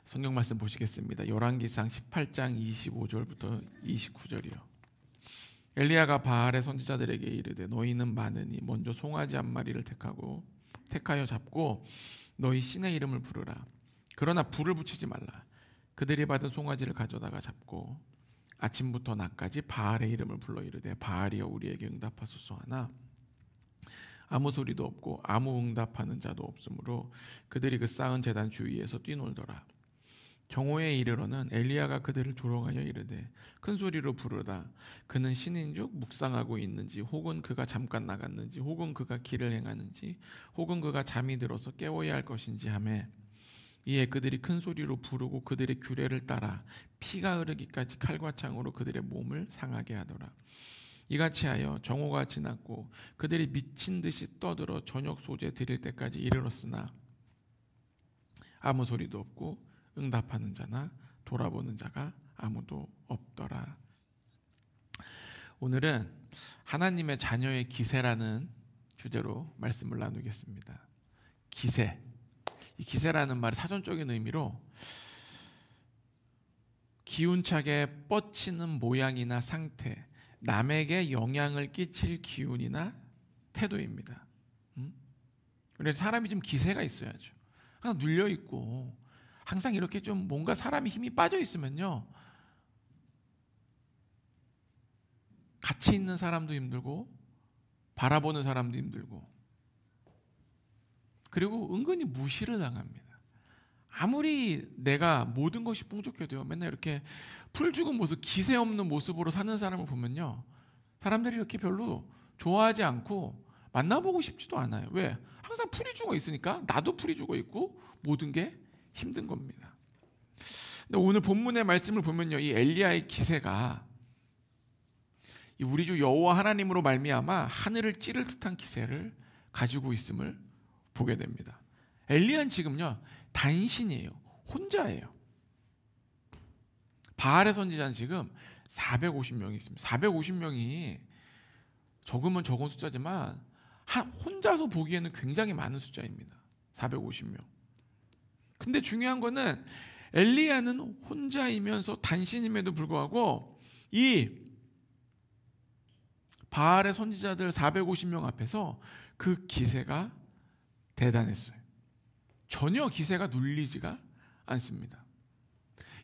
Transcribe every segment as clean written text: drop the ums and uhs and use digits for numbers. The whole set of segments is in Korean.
성경 말씀 보시겠습니다. 열왕기상 18장 25절부터 29절이요. 엘리야가 바알의 선지자들에게 이르되 너희는 많으니 먼저 송아지 한 마리를 택하여 잡고 너희 신의 이름을 부르라. 그러나 불을 붙이지 말라. 그들이 받은 송아지를 가져다가 잡고 아침부터 낮까지 바알의 이름을 불러 이르되 바알이여 우리에게 응답하소서 하나 아무 소리도 없고 아무 응답하는 자도 없으므로 그들이 그 쌓은 제단 주위에서 뛰놀더라. 정오에 이르러는 엘리야가 그들을 조롱하여 이르되 큰 소리로 부르다. 그는 신인즉 묵상하고 있는지 혹은 그가 잠깐 나갔는지 혹은 그가 길을 행하는지 혹은 그가 잠이 들어서 깨워야 할 것인지 하매 이에 그들이 큰 소리로 부르고 그들의 규례를 따라 피가 흐르기까지 칼과 창으로 그들의 몸을 상하게 하더라. 이같이 하여 정오가 지났고 그들이 미친 듯이 떠들어 저녁 소재 드릴 때까지 이르렀으나 아무 소리도 없고 응답하는 자나 돌아보는 자가 아무도 없더라. 오늘은 하나님의 자녀의 기세라는 주제로 말씀을 나누겠습니다. 기세. 이 기세라는 말의 사전적인 의미로 기운차게 뻗치는 모양이나 상태, 남에게 영향을 끼칠 기운이나 태도입니다. 그래서 사람이 좀 기세가 있어야죠. 항상 눌려 있고 항상 이렇게 좀 뭔가 사람이 힘이 빠져 있으면요, 같이 있는 사람도 힘들고 바라보는 사람도 힘들고 그리고 은근히 무시를 당합니다. 아무리 내가 모든 것이 풍족해도요, 맨날 이렇게 풀 죽은 모습, 기세 없는 모습으로 사는 사람을 보면요, 사람들이 이렇게 별로 좋아하지 않고 만나보고 싶지도 않아요. 왜? 항상 풀이 죽어 있으니까 나도 풀이 죽어 있고 모든 게 힘든 겁니다. 근데 오늘 본문의 말씀을 보면요, 이 엘리야의 기세가 우리 주 여호와 하나님으로 말미암아 하늘을 찌를 듯한 기세를 가지고 있음을 보게 됩니다. 엘리야는 지금요 단신이에요. 혼자예요. 바알의 선지자는 지금 450명이 있습니다. 450명이 적으면 적은 숫자지만 혼자서 보기에는 굉장히 많은 숫자입니다. 450명. 근데 중요한 거는 엘리야는 혼자이면서 단신임에도 불구하고 이 바알의 선지자들 450명 앞에서 그 기세가 대단했어요. 전혀 기세가 눌리지가 않습니다.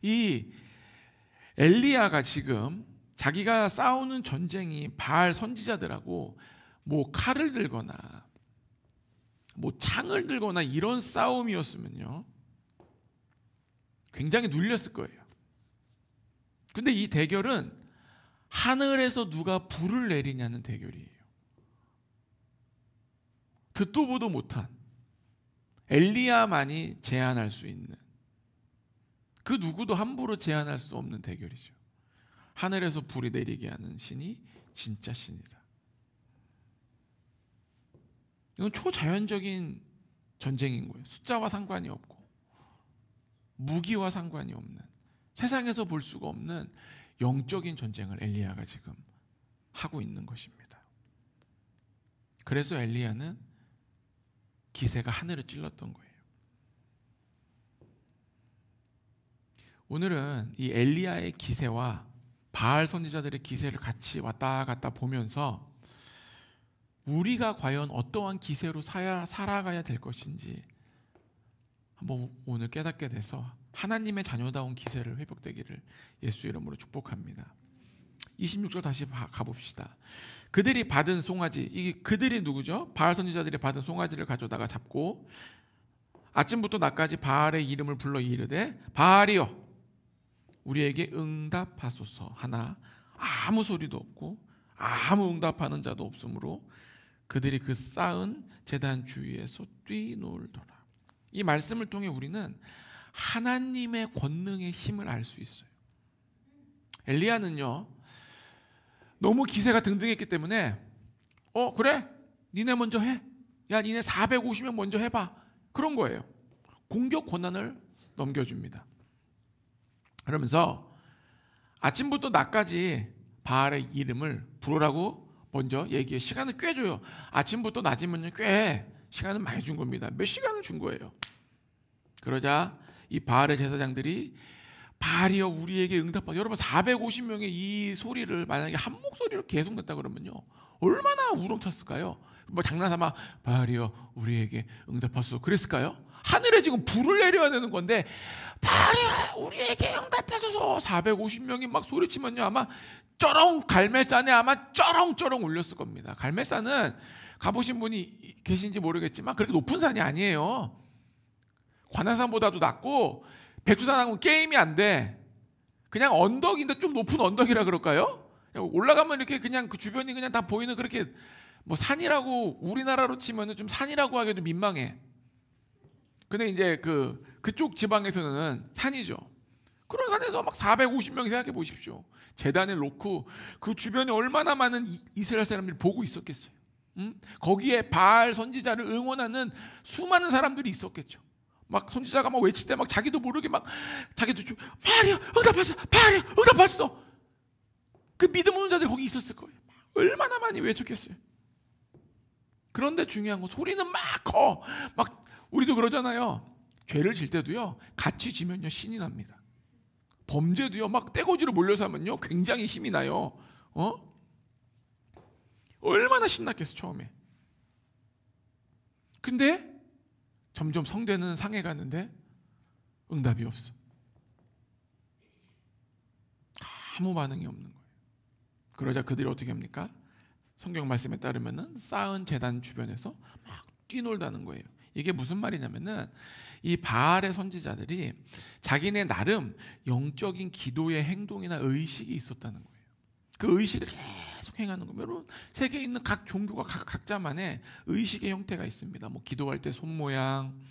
이 엘리야가 지금 자기가 싸우는 전쟁이 바알 선지자들하고 뭐 칼을 들거나 뭐 창을 들거나 이런 싸움이었으면요 굉장히 눌렸을 거예요. 근데 이 대결은 하늘에서 누가 불을 내리냐는 대결이에요. 듣도 보도 못한 엘리야만이 제안할 수 있는, 그 누구도 함부로 제안할 수 없는 대결이죠. 하늘에서 불이 내리게 하는 신이 진짜 신이다. 이건 초자연적인 전쟁인 거예요. 숫자와 상관이 없고 무기와 상관이 없는, 세상에서 볼 수가 없는 영적인 전쟁을 엘리야가 지금 하고 있는 것입니다. 그래서 엘리야는 기세가 하늘을 찔렀던 거예요. 오늘은 이 엘리야의 기세와 바알 선지자들의 기세를 같이 왔다 갔다 보면서 우리가 과연 어떠한 기세로 살아가야 될 것인지 한번 오늘 깨닫게 돼서 하나님의 자녀다운 기세를 회복되기를 예수 이름으로 축복합니다. 26절 다시 가봅시다. 그들이 받은 송아지, 이게 그들이 누구죠? 바알 선지자들이 받은 송아지를 가져다가 잡고 아침부터 낮까지 바알의 이름을 불러 이르되 바알이여 우리에게 응답하소서 하나 아무 소리도 없고 아무 응답하는 자도 없으므로 그들이 그 쌓은 제단 주위에서 뛰놀더라. 이 말씀을 통해 우리는 하나님의 권능의 힘을 알 수 있어요. 엘리야는요 너무 기세가 등등했기 때문에 그래? 니네 먼저 해. 야 니네 450명 먼저 해봐. 그런 거예요. 공격 권한을 넘겨줍니다. 그러면서 아침부터 낮까지 바알의 이름을 부르라고 먼저 얘기해. 시간을 꽤 줘요. 아침부터 낮이면 꽤 시간을 많이 준 겁니다. 몇 시간을 준 거예요. 그러자 이 바알의 제사장들이 바알이여 우리에게 응답하라. 여러분 450명의 이 소리를 만약에 한 목소리로 계속 냈다 그러면요 얼마나 우렁찼을까요? 뭐 장난삼아 바알이여 우리에게 응답하소서 그랬을까요? 하늘에 지금 불을 내려야 되는 건데 바알이여 우리에게 응답하소서 450명이 막 소리치면요 아마 쩌렁 갈멜산에 아마 쩌렁쩌렁 울렸을 겁니다. 갈멜산은 가보신 분이 계신지 모르겠지만 그렇게 높은 산이 아니에요. 관악산보다도 낮고 백두산하고는 게임이 안 돼. 그냥 언덕인데 좀 높은 언덕이라 그럴까요? 올라가면 이렇게 그냥 그 주변이 그냥 다 보이는 그렇게 뭐 산이라고 우리나라로 치면은 좀 산이라고 하기도 민망해. 근데 이제 그쪽 지방에서는 산이죠. 그런 산에서 막 450명이 생각해 보십시오. 제단을 놓고 그 주변에 얼마나 많은 이스라엘 사람들이 보고 있었겠어요. 거기에 바알 선지자를 응원하는 수많은 사람들이 있었겠죠. 막 선지자가 막 외칠 때 막 자기도 모르게 막 자기도 좀 바알이야 응답했어 바알이야 응답했어 그 믿음 없는 자들이 거기 있었을 거예요. 얼마나 많이 외쳤겠어요. 그런데 중요한 건 소리는 막 커. 막 우리도 그러잖아요. 죄를 질 때도요 같이 지면요 신이 납니다. 범죄도요 막 떼거지로 몰려서 하면요 굉장히 힘이 나요. 얼마나 신났겠어 처음에. 근데 점점 성대는 상해가는데 응답이 없어. 아무 반응이 없는 거예요. 그러자 그들이 어떻게 합니까? 성경 말씀에 따르면은 쌓은 제단 주변에서 막 뛰놀다는 거예요. 이게 무슨 말이냐면은 이 바알의 선지자들이 자기네 나름 영적인 기도의 행동이나 의식이 있었다는 거예요. 그 의식을 계속 행하는 거예요. 여러분 세계에 있는 각 종교가 각자만의 의식의 형태가 있습니다. 뭐 기도할 때 손 모양,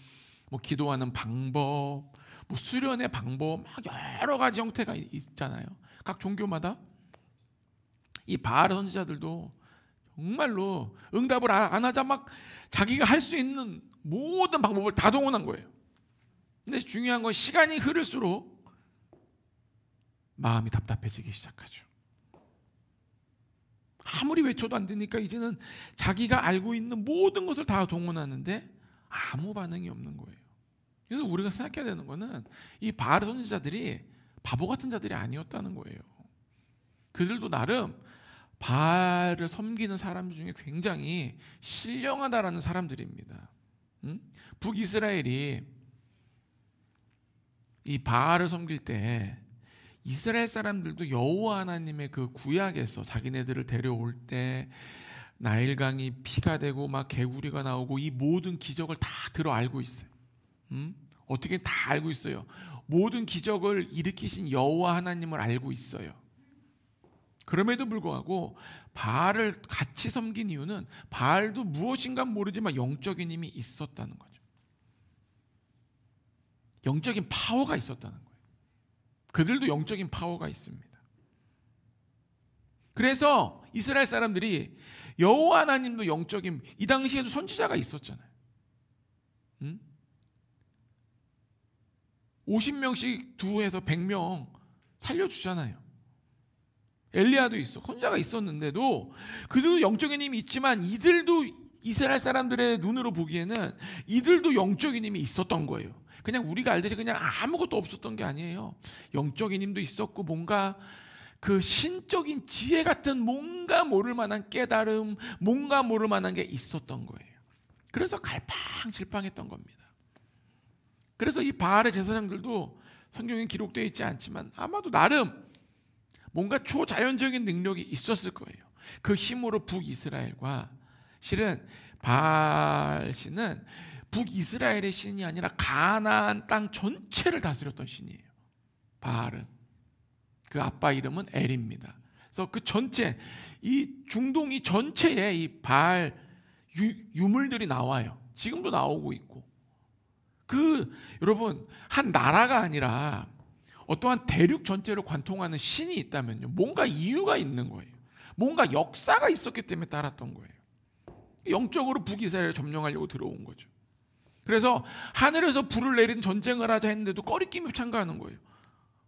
뭐 기도하는 방법, 뭐 수련의 방법, 막 여러 가지 형태가 있잖아요. 각 종교마다. 이 바알 선지자들도 정말로 응답을 안 하자 막 자기가 할 수 있는 모든 방법을 다 동원한 거예요. 근데 중요한 건 시간이 흐를수록 마음이 답답해지기 시작하죠. 아무리 외쳐도 안 되니까 이제는 자기가 알고 있는 모든 것을 다 동원하는데 아무 반응이 없는 거예요. 그래서 우리가 생각해야 되는 거는 이 바알 선지자들이 바보 같은 자들이 아니었다는 거예요. 그들도 나름 바알을 섬기는 사람 중에 굉장히 신령하다라는 사람들입니다. 북이스라엘이 이 바알을 섬길 때 이스라엘 사람들도 여호와 하나님의 그 구약에서 자기네들을 데려올 때 나일강이 피가 되고 막 개구리가 나오고 이 모든 기적을 다 들어 알고 있어요. 어떻게 다 알고 있어요. 모든 기적을 일으키신 여호와 하나님을 알고 있어요. 그럼에도 불구하고 바알을 같이 섬긴 이유는 바알도 무엇인가 모르지만 영적인 힘이 있었다는 거죠. 영적인 파워가 있었다는 거예요. 그들도 영적인 파워가 있습니다. 그래서 이스라엘 사람들이 여호와 하나님도 영적인, 이 당시에도 선지자가 있었잖아요. 50명씩 두해서 100명 살려주잖아요. 엘리야도 있어. 선지자가 있었는데도 그들도 영적인 힘이 있지만 이들도 이스라엘 사람들의 눈으로 보기에는 이들도 영적인 힘이 있었던 거예요. 그냥 우리가 알듯이 그냥 아무것도 없었던 게 아니에요. 영적인 힘도 있었고 뭔가 그 신적인 지혜 같은 뭔가 모를 만한 깨달음, 뭔가 모를 만한 게 있었던 거예요. 그래서 갈팡질팡했던 겁니다. 그래서 이 바알의 제사장들도 성경에 기록되어 있지 않지만 아마도 나름 뭔가 초자연적인 능력이 있었을 거예요. 그 힘으로 북이스라엘과, 실은 바알 신은 북이스라엘의 신이 아니라 가나안 땅 전체를 다스렸던 신이에요. 바알은. 그 아빠 이름은 엘입니다. 그래서 그 전체, 이 중동 이 전체에 이 바알 유물들이 나와요. 지금도 나오고 있고. 여러분, 한 나라가 아니라 어떠한 대륙 전체를 관통하는 신이 있다면요, 뭔가 이유가 있는 거예요. 뭔가 역사가 있었기 때문에 따랐던 거예요. 영적으로 북이스라엘을 점령하려고 들어온 거죠. 그래서 하늘에서 불을 내린 전쟁을 하자 했는데도 꺼리낌이 참가하는 거예요.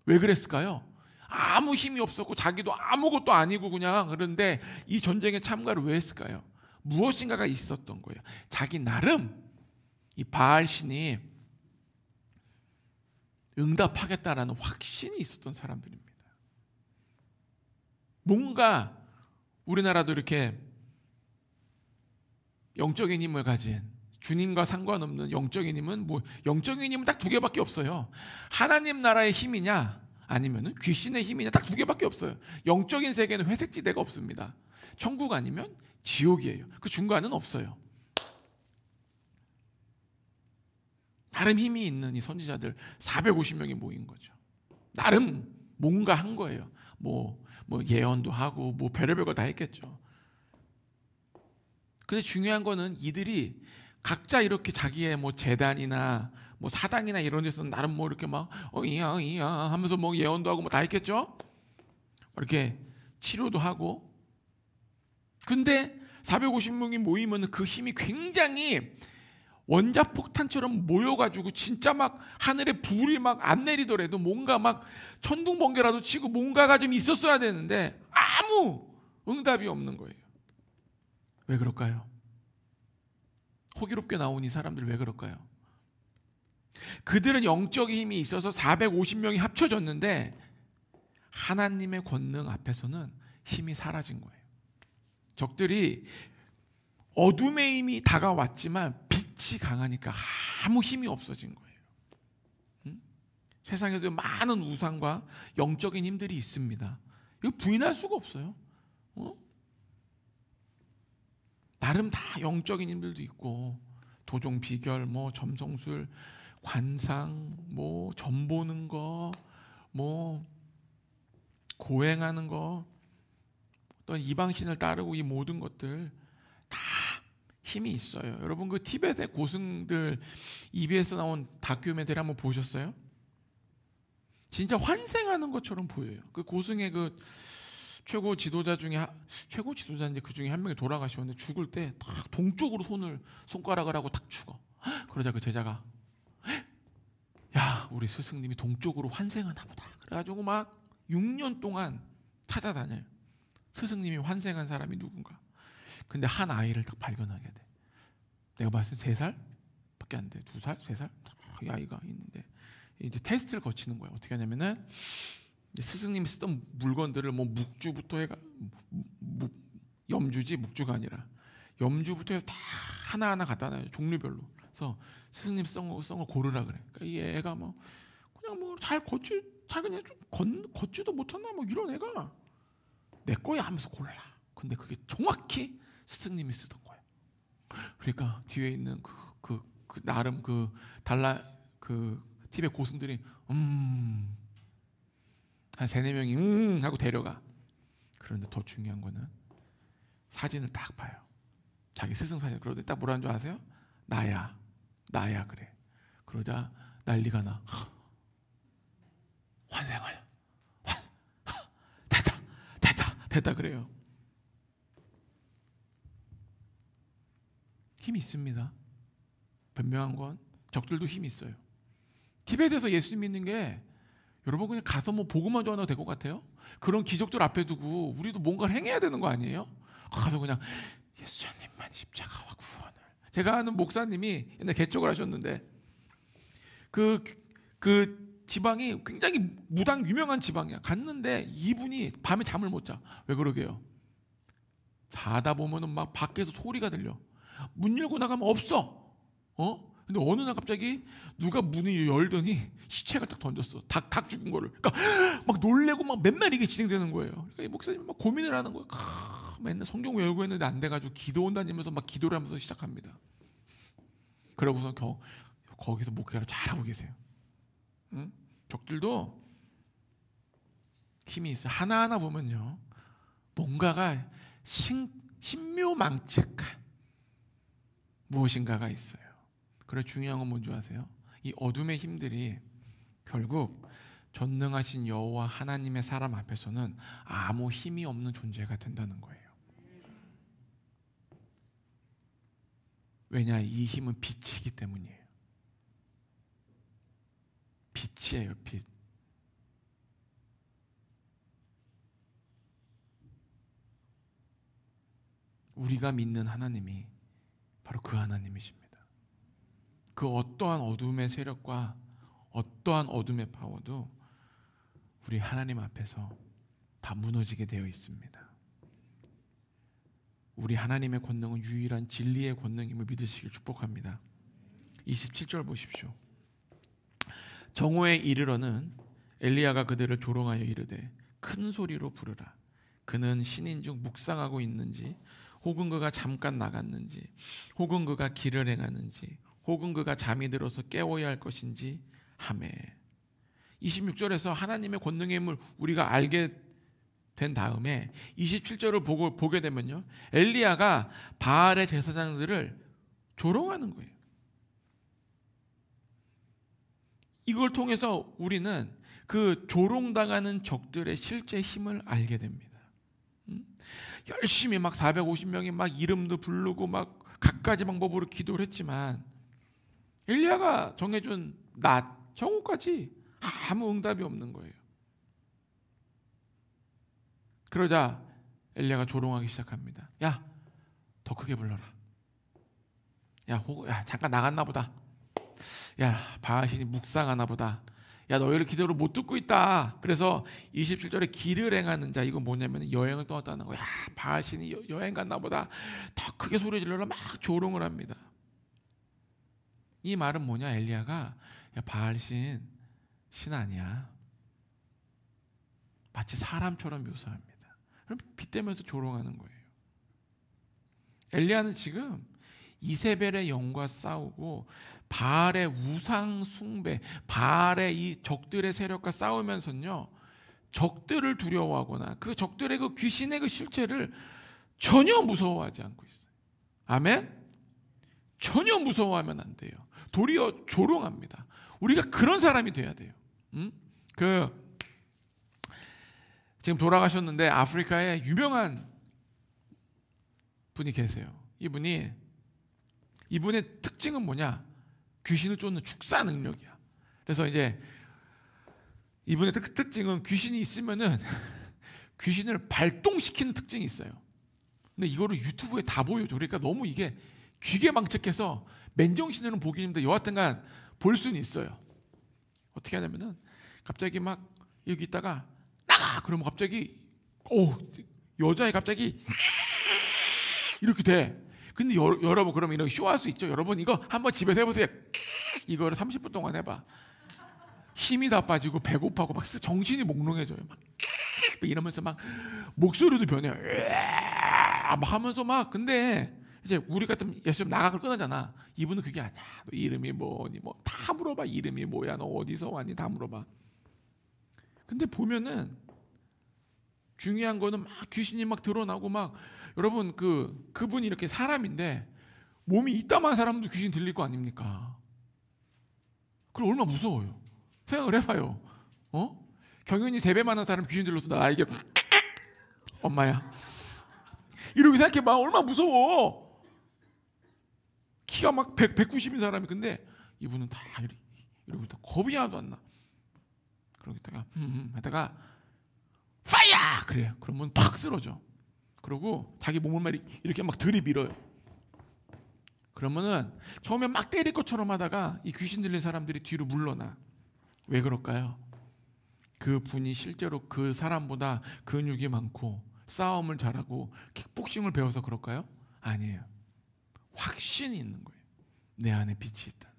왜 그랬을까요? 아무 힘이 없었고 자기도 아무것도 아니고 그냥, 그런데 이 전쟁에 참가를 왜 했을까요? 무엇인가가 있었던 거예요. 자기 나름 이 바알 신이 응답하겠다라는 확신이 있었던 사람들입니다. 뭔가 우리나라도 이렇게 영적인 힘을 가진, 주님과 상관없는 영적인 힘은 영적인 힘은 딱 두 개밖에 없어요. 하나님 나라의 힘이냐 아니면 귀신의 힘이냐, 딱 두 개밖에 없어요. 영적인 세계는 회색지대가 없습니다. 천국 아니면 지옥이에요. 그 중간은 없어요. 나름 힘이 있는 이 선지자들 450명이 모인 거죠. 나름 뭔가 한 거예요. 뭐 예언도 하고 별의별 거 다 했겠죠. 근데 중요한 거는 이들이 각자 이렇게 자기의 재단이나 사당이나 이런 데서 나름 이렇게 막 이야 하면서 예언도 하고 다 했겠죠. 이렇게 치료도 하고. 근데 450명이 모이면 그 힘이 굉장히 원자폭탄처럼 모여가지고 진짜 막 하늘에 불이 막 안 내리더라도 뭔가 막 천둥번개라도 치고 뭔가가 좀 있었어야 되는데 아무 응답이 없는 거예요. 왜 그럴까요? 호기롭게 나온 이 사람들 왜 그럴까요? 그들은 영적인 힘이 있어서 450명이 합쳐졌는데 하나님의 권능 앞에서는 힘이 사라진 거예요. 적들이 어둠의 힘이 다가왔지만 빛이 강하니까 아무 힘이 없어진 거예요. 세상에서 많은 우상과 영적인 힘들이 있습니다. 이거 부인할 수가 없어요. 나름 다 영적인 힘들도 있고, 도종 비결, 점성술, 관상, 점 보는 거, 고행하는 거, 어떤 이방신을 따르고 이 모든 것들 다 힘이 있어요. 여러분 그 티베트의 고승들 EBS 나온 다큐멘터리 한번 보셨어요? 진짜 환생하는 것처럼 보여요. 그 고승의 그 최고 지도자인데 그 중에 한 명이 돌아가셨는데 죽을 때 딱 동쪽으로 손가락을 하고 딱 죽어. 그러자 그 제자가 야, 우리 스승님이 동쪽으로 환생하나 보다. 그래가지고 막 6년 동안 찾아다녀요. 스승님이 환생한 사람이 누군가. 근데 한 아이를 딱 발견하게 돼. 내가 봤을 때 3살? 밖에 안 돼. 2살? 3살? 이 아이가 있는데 이제 테스트를 거치는 거야. 어떻게 하냐면은 스승님이 쓰던 물건들을 묵주부터 해가 염주지 묵주가 아니라 염주부터 해서 다 하나하나 갖다 놔요. 종류별로. 그래서 스승님 쓴 거 고르라 그래. 그러니까 이 애가 그냥 잘 그냥 좀 걷지도 못하나 이런 애가 내 거야 하면서 골라. 근데 그게 정확히 스승님이 쓰던 거야. 그러니까 뒤에 있는 그 나름 티베트 고승들이 한 3-4명이 하고 데려가. 그런데 더 중요한 거는 사진을 딱 봐요. 자기 스승 사진. 그러더니 딱 뭐라는 줄 아세요? 나야 그래. 그러자 난리가 나. 환생을 됐다 그래요. 힘이 있습니다. 분명한 건 적들도 힘이 있어요. 티베트에서 예수 믿는 게 여러분 그냥 가서 보고만 전화도 될 것 같아요? 그런 기적들 앞에 두고 우리도 뭔가를 행해야 되는 거 아니에요? 가서 그냥 예수님만 십자가와 구원을. 제가 아는 목사님이 옛날 개척을 하셨는데 그 지방이 굉장히 무당 유명한 지방이야. 갔는데 이분이 밤에 잠을 못 자. 왜 그러게요? 자다 보면은 막 밖에서 소리가 들려. 문 열고 나가면 없어. 근데 어느 날 갑자기 누가 문을 열더니 시체가 딱 던졌어. 닭 죽은 거를. 그러니까 막 놀래고 막 맨날 이게 진행되는 거예요. 그러니까 이 목사님이 막 고민을 하는 거예요. 맨날 성경 외우고 했는데 안 돼가지고 기도 온다니면서 막 기도를 하면서 시작합니다. 그러고서 거기서 목회를 잘하고 계세요. 응? 적들도 힘이 있어요. 하나하나 보면요. 뭔가가 신묘망측한 무엇인가가 있어요. 그래 중요한 건 뭔지 아세요? 이 어둠의 힘들이 결국 전능하신 여호와 하나님의 사람 앞에서는 아무 힘이 없는 존재가 된다는 거예요. 왜냐? 이 힘은 빛이기 때문이에요. 빛이에요, 빛. 우리가 믿는 하나님이 바로 그 하나님이십니다. 그 어떠한 어둠의 세력과 어떠한 어둠의 파워도 우리 하나님 앞에서 다 무너지게 되어 있습니다. 우리 하나님의 권능은 유일한 진리의 권능임을 믿으시길 축복합니다. 27절 보십시오. 정오에 이르러는 엘리야가 그들을 조롱하여 이르되 큰 소리로 부르라. 그는 신인 중 묵상하고 있는지, 혹은 그가 잠깐 나갔는지, 혹은 그가 길을 행하는지, 혹은 그가 잠이 들어서 깨워야 할 것인지 하매. 26절에서 하나님의 권능의 힘을 우리가 알게 된 다음에 27절을 보게 되면요, 엘리야가 바알의 제사장들을 조롱하는 거예요. 이걸 통해서 우리는 그 조롱당하는 적들의 실제 힘을 알게 됩니다. 열심히 막 450명이 막 이름도 부르고 막 갖가지 방법으로 기도를 했지만 엘리야가 정해준 낮, 정오까지 아무 응답이 없는 거예요. 그러자 엘리야가 조롱하기 시작합니다. 야, 더 크게 불러라. 야, 잠깐 나갔나 보다. 야, 바알신이 묵상하나 보다. 야, 너희를 기도를 못 듣고 있다. 그래서 27절에 길을 행하는 자, 이건 뭐냐면 여행을 떠났다는 거야. 야, 바알신이 여행 갔나 보다. 더 크게 소리 질러라. 막 조롱을 합니다. 이 말은 뭐냐? 엘리야가 야, 바알신 신 아니야. 마치 사람처럼 묘사합니다. 그럼 빗대면서 조롱하는 거예요. 엘리야는 지금 이세벨의 영과 싸우고 바알의 우상 숭배, 바알의 이 적들의 세력과 싸우면서요, 적들을 두려워하거나 그 적들의 그 귀신의 그 실체를 전혀 무서워하지 않고 있어요. 아멘? 전혀 무서워하면 안 돼요. 도리어 조롱합니다. 우리가 그런 사람이 돼야 돼요. 지금 돌아가셨는데 아프리카에 유명한 분이 계세요. 이분의 특징은 뭐냐? 귀신을 쫓는 축사 능력이야. 그래서 이제 이분의 특징은 귀신이 있으면은 귀신을 발동시키는 특징이 있어요. 근데 이거를 유튜브에 다 보여줘. 그러니까 너무 이게 귀괴망측해서 맨정신으로는 보기 힘든데 여하튼간 볼 수는 있어요. 어떻게 하냐면은 갑자기 막 여기 있다가 나가! 그러면 갑자기 여자애 갑자기 이렇게 돼. 근데 여러분 그러면 이런 쇼할 수 있죠. 여러분 이거 한번 집에서 해보세요. 이거를 30분 동안 해봐. 힘이 다 빠지고 배고파고 막 정신이 몽롱해져요. 막 이러면서 막 목소리도 변해요. 막 하면서 막. 근데 이제 우리 같으면 예수님 나가고 끊어잖아. 이분은 그게 아니야. 너 이름이 뭐니 뭐 다 물어봐. 이름이 뭐야? 너 어디서 왔니? 다 물어봐. 근데 보면은 중요한 거는 막 귀신이 막 드러나고 막 여러분 그분이 이렇게 사람인데 몸이 이따만 사람도 귀신 들릴 거 아닙니까? 그럼 얼마나 무서워요. 생각을 해봐요. 경연이 3배만한 사람 귀신 들려서 나에게 엄마야 이렇게 생각해봐. 얼마나 무서워. 키가 막 190인 사람이. 근데 이분은 다 이러고 있다. 겁이 하나도 안 나. 그러고 있다가 하다가 파이어! 그래요. 그러면 팍 쓰러져. 그러고 자기 몸을 막 이렇게 막 들이밀어요. 그러면은 처음에 막 때릴 것처럼 하다가 이 귀신 들린 사람들이 뒤로 물러나. 왜 그럴까요? 그 분이 실제로 그 사람보다 근육이 많고 싸움을 잘하고 킥복싱을 배워서 그럴까요? 아니에요. 확신이 있는 거예요. 내 안에 빛이 있다.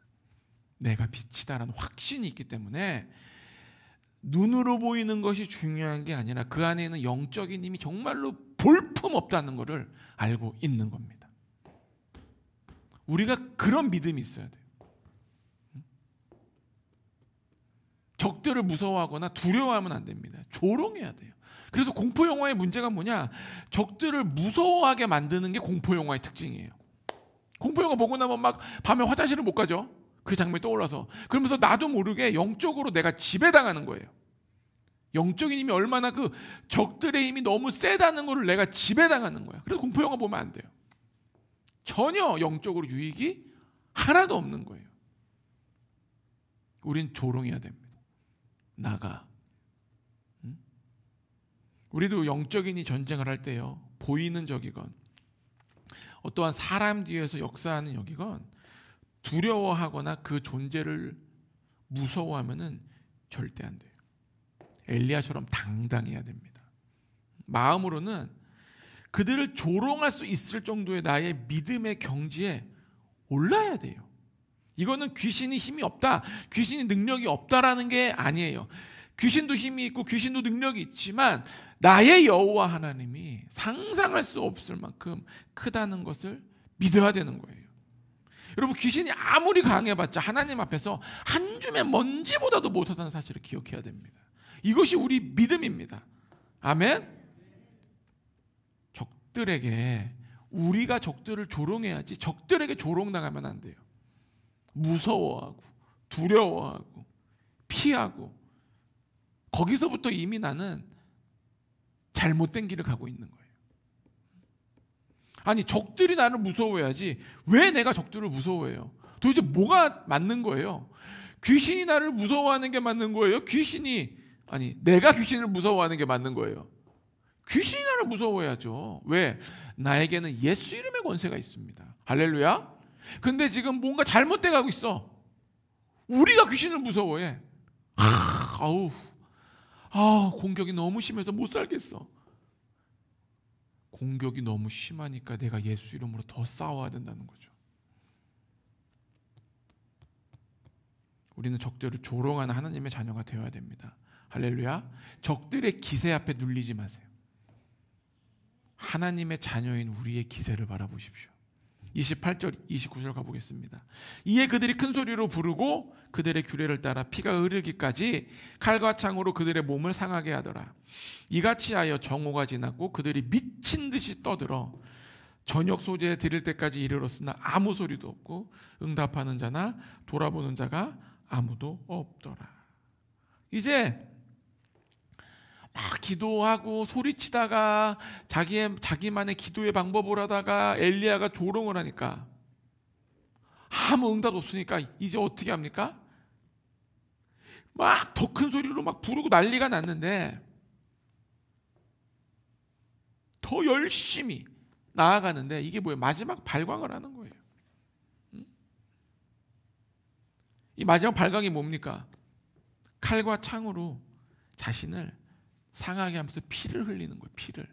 내가 빛이다라는 확신이 있기 때문에 눈으로 보이는 것이 중요한 게 아니라 그 안에 있는 영적인 힘이 정말로 볼품없다는 것을 알고 있는 겁니다. 우리가 그런 믿음이 있어야 돼요. 적들을 무서워하거나 두려워하면 안 됩니다. 조롱해야 돼요. 그래서 공포영화의 문제가 뭐냐? 적들을 무서워하게 만드는 게 공포영화의 특징이에요. 공포영화 보고 나면 막 밤에 화장실을 못 가죠. 그 장면이 떠올라서. 그러면서 나도 모르게 영적으로 내가 지배당하는 거예요. 영적인 힘이 얼마나 그 적들의 힘이 너무 세다는 걸 내가 지배당하는 거야. 그래서 공포영화 보면 안 돼요. 전혀 영적으로 유익이 하나도 없는 거예요. 우린 조롱해야 됩니다. 나가. 우리도 영적인이 전쟁을 할 때요, 보이는 적이건 어떠한 사람 뒤에서 역사하는 역이건 두려워하거나 그 존재를 무서워하면은 절대 안 돼요. 엘리야처럼 당당해야 됩니다. 마음으로는 그들을 조롱할 수 있을 정도의 나의 믿음의 경지에 올라야 돼요. 이거는 귀신이 힘이 없다, 귀신이 능력이 없다라는 게 아니에요. 귀신도 힘이 있고 귀신도 능력이 있지만 나의 여호와 하나님이 상상할 수 없을 만큼 크다는 것을 믿어야 되는 거예요. 여러분, 귀신이 아무리 강해봤자 하나님 앞에서 한 줌의 먼지보다도 못하다는 사실을 기억해야 됩니다. 이것이 우리 믿음입니다. 아멘. 적들에게, 우리가 적들을 조롱해야지 적들에게 조롱당하면 안 돼요. 무서워하고 두려워하고 피하고, 거기서부터 이미 나는 잘못된 길을 가고 있는 거예요. 아니, 적들이 나를 무서워해야지 왜 내가 적들을 무서워해요? 도대체 뭐가 맞는 거예요? 귀신이 나를 무서워하는 게 맞는 거예요? 내가 귀신을 무서워하는 게 맞는 거예요? 귀신이 나를 무서워해야죠. 왜? 나에게는 예수 이름의 권세가 있습니다. 할렐루야. 근데 지금 뭔가 잘못돼 가고 있어. 우리가 귀신을 무서워해. 공격이 너무 심해서 못 살겠어. 공격이 너무 심하니까 내가 예수 이름으로 더 싸워야 된다는 거죠. 우리는 적들을 조롱하는 하나님의 자녀가 되어야 됩니다. 할렐루야. 적들의 기세 앞에 눌리지 마세요. 하나님의 자녀인 우리의 기세를 바라보십시오. 28절 29절 가보겠습니다. 이에 그들이 큰 소리로 부르고 그들의 규례를 따라 피가 흐르기까지 칼과 창으로 그들의 몸을 상하게 하더라. 이같이 하여 정오가 지났고 그들이 미친 듯이 떠들어 저녁 소재에 드릴 때까지 이르렀으나 아무 소리도 없고 응답하는 자나 돌아보는 자가 아무도 없더라. 이제 막 기도하고 소리치다가 자기만의 기도의 방법을 하다가 엘리야가 조롱을 하니까 아무 응답 없으니까 이제 어떻게 합니까? 막 더 큰 소리로 막 부르고 난리가 났는데 더 열심히 나아가는데 이게 뭐예요? 마지막 발광을 하는 거예요. 이 마지막 발광이 뭡니까? 칼과 창으로 자신을 상하게 하면서 피를 흘리는 거예요. 피를.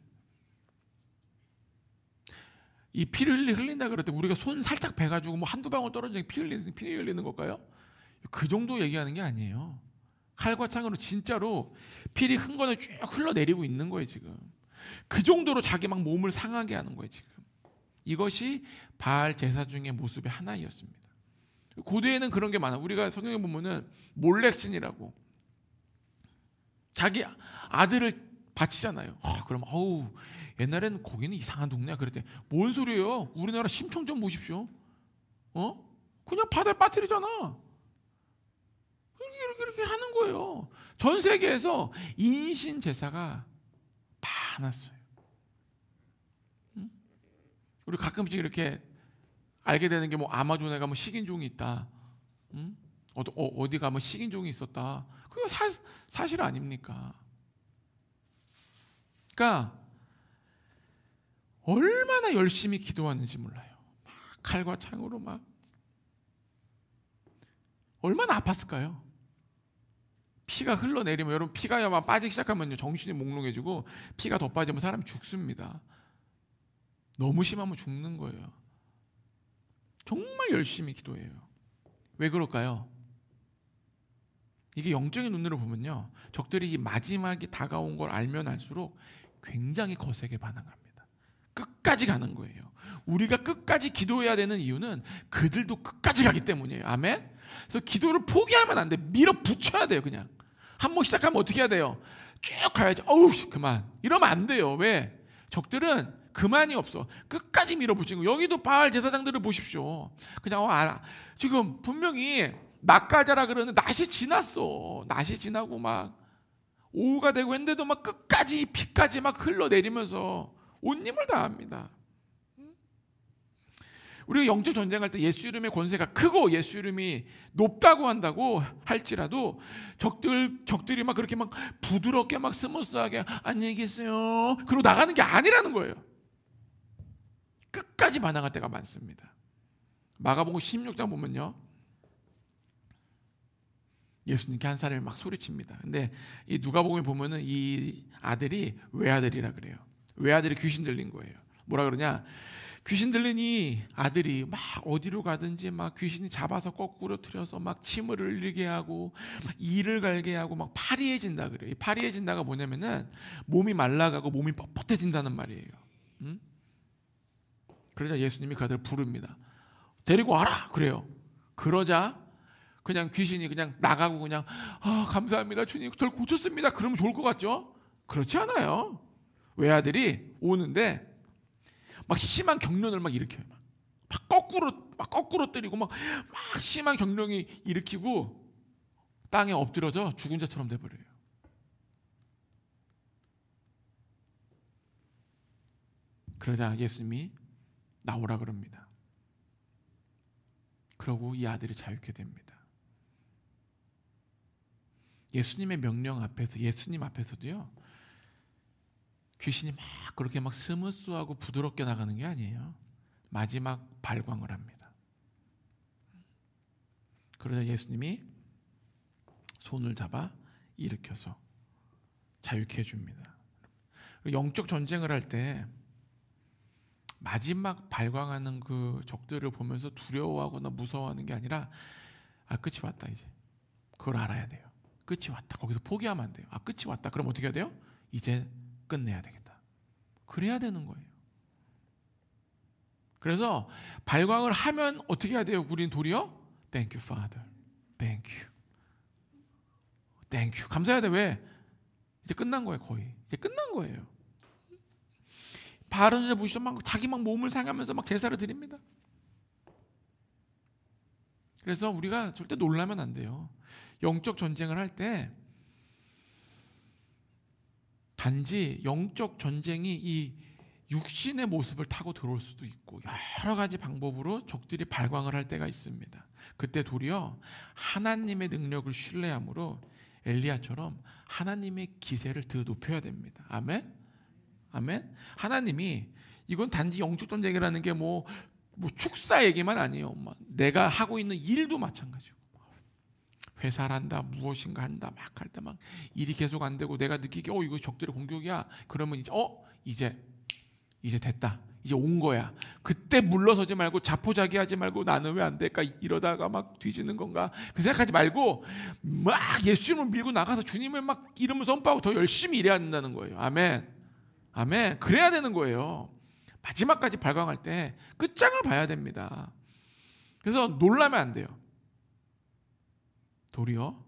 이 피를 흘린다 그럴 때 우리가 손 살짝 베가지고 뭐 한두 방울 떨어지는 피 흘리는 걸까요? 그 정도 얘기하는 게 아니에요. 칼과 창으로 진짜로 피리 흥건을 쭉 흘러내리고 있는 거예요. 지금 그 정도로 자기 막 몸을 상하게 하는 거예요. 지금 이것이 바알 제사 중의 모습의 하나였습니다. 고대에는 그런 게 많아. 우리가 성경에 보면은 몰렉신이라고 자기 아들을 바치잖아요. 그럼 옛날에는 거기는 이상한 동네야. 그랬더니 뭔 소리예요? 우리나라 심청 좀 보십시오. 그냥 바다에 빠뜨리잖아. 이렇게 하는 거예요. 전 세계에서 인신 제사가 많았어요. 우리 가끔씩 이렇게 알게 되는 게 뭐 아마존에 가면 식인종이 있다. 어디 가면 식인종이 있었다. 그거 사실 아닙니까? 그러니까 얼마나 열심히 기도하는지 몰라요. 막 칼과 창으로 막 얼마나 아팠을까요? 피가 흘러내리면 여러분 피가 막 빠지기 시작하면요 정신이 몽롱해지고 피가 더 빠지면 사람이 죽습니다. 너무 심하면 죽는 거예요. 정말 열심히 기도해요. 왜 그럴까요? 이게 영적인 눈으로 보면요 적들이 이 마지막이 다가온 걸 알면 알수록 굉장히 거세게 반응합니다. 끝까지 가는 거예요. 우리가 끝까지 기도해야 되는 이유는 그들도 끝까지 가기 때문이에요. 아멘? 그래서 기도를 포기하면 안 돼. 밀어붙여야 돼요. 그냥 한 번 시작하면 어떻게 해야 돼요? 쭉 가야지. 그만. 이러면 안 돼요. 왜? 적들은 그만이 없어. 끝까지 밀어붙이는 거. 여기도 바알 제사장들을 보십시오. 그냥 지금 분명히 낮가자라 그러는데 낮이 지났어. 낮이 지나고 막 오후가 되고 했는데도 막 끝까지 피까지 막 흘러내리면서 온 힘을 다합니다. 우리가 영적 전쟁할 때 예수 이름의 권세가 크고 예수 이름이 높다고 한다고 할지라도 적들이 막 그렇게 막 부드럽게 막 스무스하게 안녕히 계세요 그러고 나가는 게 아니라는 거예요. 끝까지 반항할 때가 많습니다. 마가복음 16장 보면요 예수님께 한 사람이 막 소리칩니다. 근데 이 누가복음에 보면은 이 아들이 외아들이라 그래요. 외아들이 귀신 들린 거예요. 뭐라 그러냐? 귀신 들린 이 아들이 막 어디로 가든지 막 귀신이 잡아서 거꾸로 틀어서 막 침을 흘리게 하고 막 이를 갈게 하고 막 파리해진다 그래요. 이 파리해진다가 뭐냐면은 몸이 말라가고 몸이 뻣뻣해진다는 말이에요. 응? 그러자 예수님이 그 아들을 부릅니다. 데리고 와라 그래요. 그러자 그냥 귀신이 그냥 나가고 그냥 감사합니다 주님 저를 고쳤습니다 그러면 좋을 것 같죠? 그렇지 않아요. 외아들이 오는데 막 심한 경련을 막 일으켜요. 막 거꾸로 때리고 막 심한 경련이 일으키고 땅에 엎드려져 죽은 자처럼 돼버려요. 그러자 예수님이 나오라 그럽니다. 그러고 이 아들이 자유케 됩니다. 예수님의 명령 앞에서 예수님 앞에서도요. 귀신이 막 그렇게 막 스무스하고 부드럽게 나가는 게 아니에요. 마지막 발광을 합니다. 그러자 예수님이 손을 잡아 일으켜서 자유케 해줍니다. 영적 전쟁을 할 때 마지막 발광하는 그 적들을 보면서 두려워하거나 무서워하는 게 아니라 끝이 왔다 이제. 그걸 알아야 돼요. 끝이 왔다. 거기서 포기하면 안 돼요. 끝이 왔다. 그럼 어떻게 해야 돼요? 이제 끝내야 되겠다. 그래야 되는 거예요. 그래서 발광을 하면 어떻게 해야 돼요? 우린 도리어 Thank you, Father. Thank you. Thank you. 감사해야 돼. 왜? 이제 끝난 거예요. 거의. 이제 끝난 거예요. 바른 여자 보시죠. 막 자기 막 몸을 상하면서 막 제사를 드립니다. 그래서 우리가 절대 놀라면 안 돼요. 영적 전쟁을 할 때 단지 영적 전쟁이 이 육신의 모습을 타고 들어올 수도 있고 여러 가지 방법으로 적들이 발광을 할 때가 있습니다. 그때 도리어 하나님의 능력을 신뢰함으로 엘리야처럼 하나님의 기세를 더 높여야 됩니다. 아멘? 아멘? 하나님이 이건 단지 영적 전쟁이라는 게 뭐 축사 얘기만 아니에요. 내가 하고 있는 일도 마찬가지고 회사를 한다 무엇인가 한다 막 할 때 막 일이 계속 안 되고 내가 느끼기에 이거 적들의 공격이야. 그러면 이제 됐다. 이제 온 거야. 그때 물러서지 말고 자포자기하지 말고 나는 왜 안 될까 이러다가 막 뒤지는 건가 그 생각하지 말고 막 예수님을 밀고 나가서 주님을 막 이름을 선포하고 더 열심히 일해야 된다는 거예요. 아멘. 아멘. 그래야 되는 거예요. 마지막까지 발광할 때 끝장을 봐야 됩니다. 그래서 놀라면 안 돼요. 도리어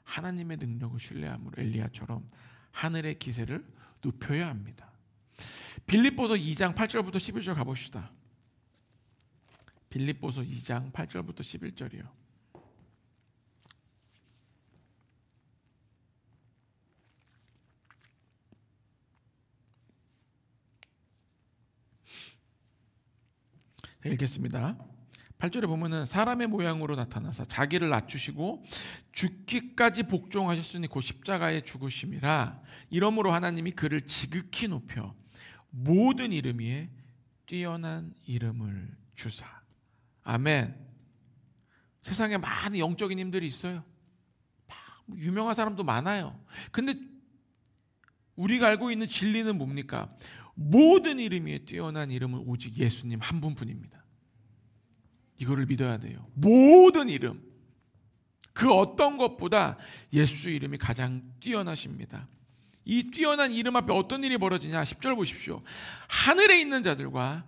하나님의 능력을 신뢰함으로 엘리야처럼 하늘의 기세를 높여야 합니다. 빌립보서 2장 8절부터 11절 가봅시다. 빌립보서 2장 8절부터 11절이요. 읽겠습니다. 8절에 보면은 사람의 모양으로 나타나서 자기를 낮추시고 죽기까지 복종하셨으니 곧 십자가에 죽으심이라. 이러므로 하나님이 그를 지극히 높여 모든 이름 위에 뛰어난 이름을 주사. 아멘. 세상에 많은 영적인 힘들이 있어요. 유명한 사람도 많아요. 근데 우리가 알고 있는 진리는 뭡니까? 모든 이름 위에 뛰어난 이름은 오직 예수님 한 분뿐입니다. 이거를 믿어야 돼요. 모든 이름, 그 어떤 것보다 예수 이름이 가장 뛰어나십니다. 이 뛰어난 이름 앞에 어떤 일이 벌어지냐? 10절 보십시오. 하늘에 있는 자들과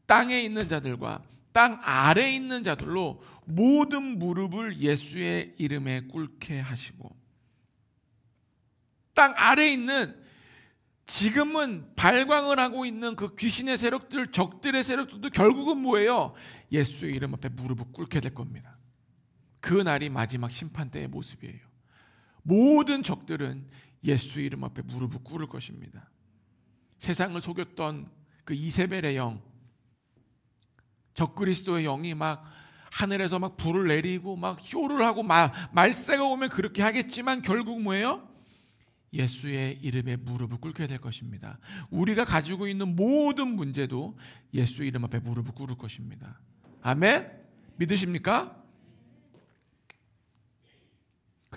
땅에 있는 자들과 땅 아래에 있는 자들로 모든 무릎을 예수의 이름에 꿇게 하시고, 땅 아래에 있는 지금은 발광을 하고 있는 그 귀신의 세력들, 적들의 세력들도 결국은 뭐예요? 예수의 이름 앞에 무릎을 꿇게 될 겁니다. 그 날이 마지막 심판 때의 모습이에요. 모든 적들은 예수 이름 앞에 무릎을 꿇을 것입니다. 세상을 속였던 그 이세벨의 영, 적그리스도의 영이 막 하늘에서 막 불을 내리고 막 쇼를 하고 말세가 오면 그렇게 하겠지만 결국 뭐예요? 예수의 이름에 무릎을 꿇게 될 것입니다. 우리가 가지고 있는 모든 문제도 예수 이름 앞에 무릎을 꿇을 것입니다. 아멘? 믿으십니까?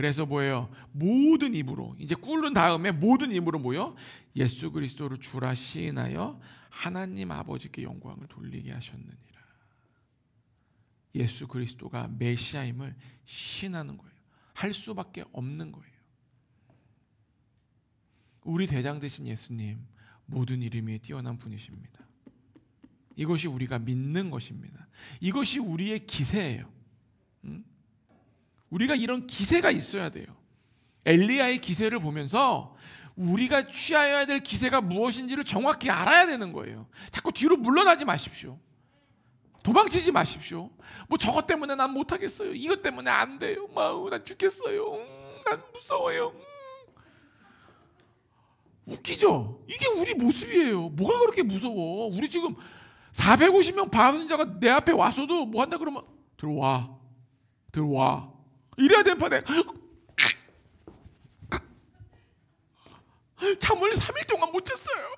그래서 뭐예요? 모든 입으로, 이제 꿇는 다음에 모든 입으로 뭐요? 예수 그리스도를 주라 시인하여 하나님 아버지께 영광을 돌리게 하셨느니라. 예수 그리스도가 메시아임을 시인하는 거예요. 할 수밖에 없는 거예요. 우리 대장 되신 예수님, 모든 이름 위에 뛰어난 분이십니다. 이것이 우리가 믿는 것입니다. 이것이 우리의 기세예요. 우리가 이런 기세가 있어야 돼요. 엘리야의 기세를 보면서 우리가 취하여야 될 기세가 무엇인지를 정확히 알아야 되는 거예요. 자꾸 뒤로 물러나지 마십시오. 도망치지 마십시오. 뭐 저것 때문에 난 못하겠어요. 이것 때문에 안 돼요. 난 죽겠어요. 난 무서워요. 웃기죠? 이게 우리 모습이에요. 뭐가 그렇게 무서워? 우리 지금 450명 바알 선지자가 내 앞에 와서도 뭐 한다 그러면 들어와 이래야 되는 판에 잠을 3일 동안 못 잤어요.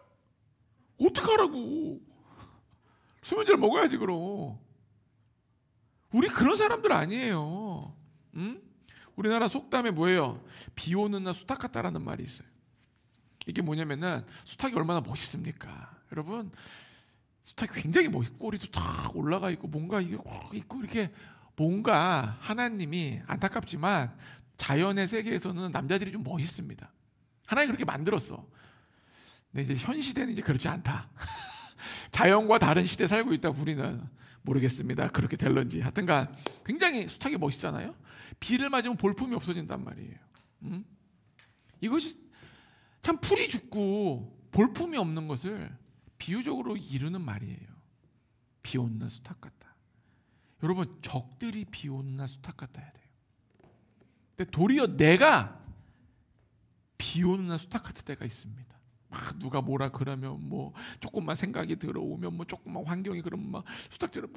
어떡하라고. 수면제를 먹어야지 그럼. 우리 그런 사람들 아니에요. 우리나라 속담에 뭐예요? 비 오는 날 수탉 같다라는 말이 있어요. 이게 뭐냐면은 수탉이 얼마나 멋있습니까? 여러분, 수탉이 굉장히 멋있고 꼬리도 탁 올라가 있고 뭔가 이게 있고 이렇게 뭔가 하나님이 안타깝지만 자연의 세계에서는 남자들이 좀 멋있습니다. 하나님 그렇게 만들었어. 근데 이제 현 시대는 이제 그렇지 않다. 자연과 다른 시대에 살고 있다 우리는 모르겠습니다. 그렇게 될런지. 하여튼간 굉장히 수탉이 멋있잖아요. 비를 맞으면 볼품이 없어진단 말이에요. 이것이 참 풀이 죽고 볼품이 없는 것을 비유적으로 이루는 말이에요. 비 오는 날 수탉 같다. 여러분, 적들이 비 오는 날 수탉 같아야 돼요. 근데 도리어 내가 비 오는 날 수탉 같을 때가 있습니다. 막 누가 뭐라 그러면 뭐 조금만 생각이 들어오면 뭐 조금만 환경이 그러면 막 수탉처럼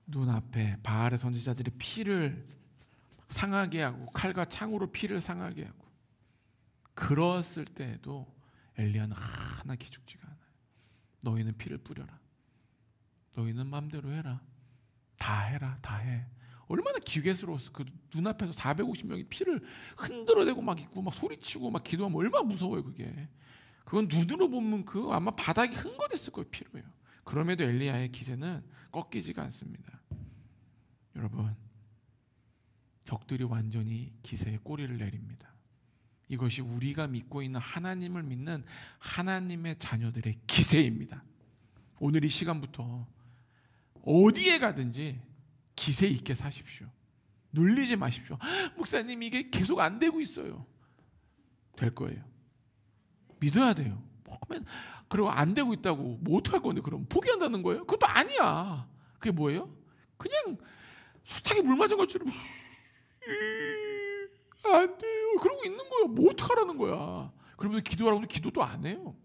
눈앞에 바알의 선지자들이 피를 상하게 하고 칼과 창으로 피를 상하게 하고 그랬을 때에도 엘리야는 하나 기죽지가 않아요. 너희는 피를 뿌려라. 너희는 마음대로 해라. 다 해라. 다 해. 얼마나 기괴스러웠어. 그 눈앞에서 450명이 피를 흔들어대고 막 있고 막 소리치고 막 기도하면 얼마나 무서워요. 그게. 그건 눈으로 보면 그 아마 바닥이 흥건했을 거예요. 피로요. 그럼에도 엘리야의 기세는 꺾이지가 않습니다. 여러분, 적들이 완전히 기세에 꼬리를 내립니다. 이것이 우리가 믿고 있는 하나님을 믿는 하나님의 자녀들의 기세입니다. 오늘 이 시간부터 어디에 가든지 기세 있게 사십시오. 눌리지 마십시오. 목사님, 이게 계속 안 되고 있어요. 될 거예요. 믿어야 돼요. 그리고 안 되고 있다고 뭐 어떡할 건데 그럼 포기한다는 거예요? 그것도 아니야. 그게 뭐예요? 그냥 수탉이 물 맞은 것처럼 안 돼요. 그러고 있는 거예요. 뭐 어떡하라는 거야. 그러면서 기도하라고 해도 기도도 안 해요.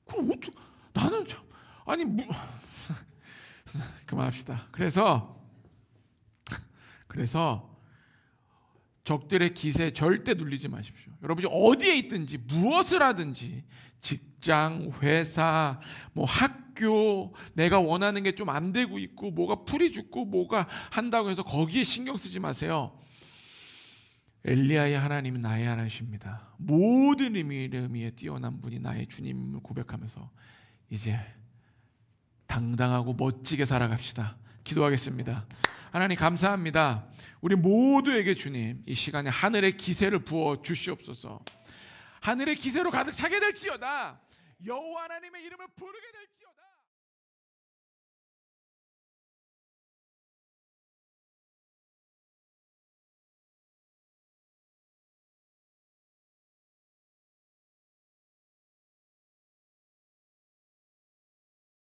그럼 나는 참 그만합시다. 그래서 적들의 기세에 절대 눌리지 마십시오. 여러분이 어디에 있든지 무엇을 하든지 직장, 회사, 뭐 학교, 내가 원하는 게 좀 안 되고 있고 뭐가 풀이 죽고 뭐가 한다고 해서 거기에 신경 쓰지 마세요. 엘리야의 하나님은 나의 하나님이십니다. 모든 이름 위에 뛰어난 분이 나의 주님을 고백하면서 이제 당당하고 멋지게 살아갑시다. 기도하겠습니다. 하나님 감사합니다. 우리 모두에게 주님 이 시간에 하늘의 기세를 부어 주시옵소서. 하늘의 기세로 가득 차게 될지어다. 여호와 하나님의 이름을 부르게 될지어다.